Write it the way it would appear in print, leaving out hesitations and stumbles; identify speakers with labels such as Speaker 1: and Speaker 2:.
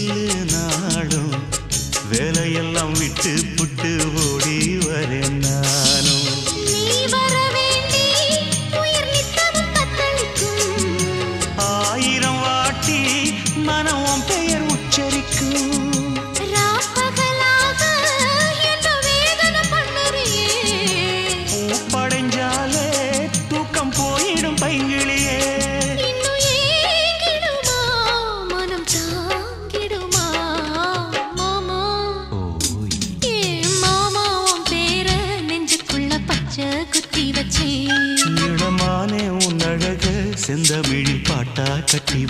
Speaker 1: நில்லு நாளும் வேலையெல்லாம் விட்டு புட்டு ஓடி வரேன் நானும்.
Speaker 2: நீ வர வேண்டி உயிர் நித்தமும் தத்தளிக்கும்.
Speaker 1: 1000 வாட்டி மனம் உன் பெயர் உச்சரிக்கும்.
Speaker 2: ராப்பகலாக என்ன வேதனை பண்ணுறியே.
Speaker 1: பூப்படைஞ்சாலே தூக்கம் போயிடும் பைங்கிளியே.
Speaker 2: இன்னும் ஏங்கிடுமா மனம் தாங்கிடுமா மாமா. ஏ மாமா உன் பேர நெஞ்சுக்குள்ள பச்சை குத்தி வச்சேன்.
Speaker 1: இளமானே உன் அழக செந்தமிழி பாட்டா கட்டி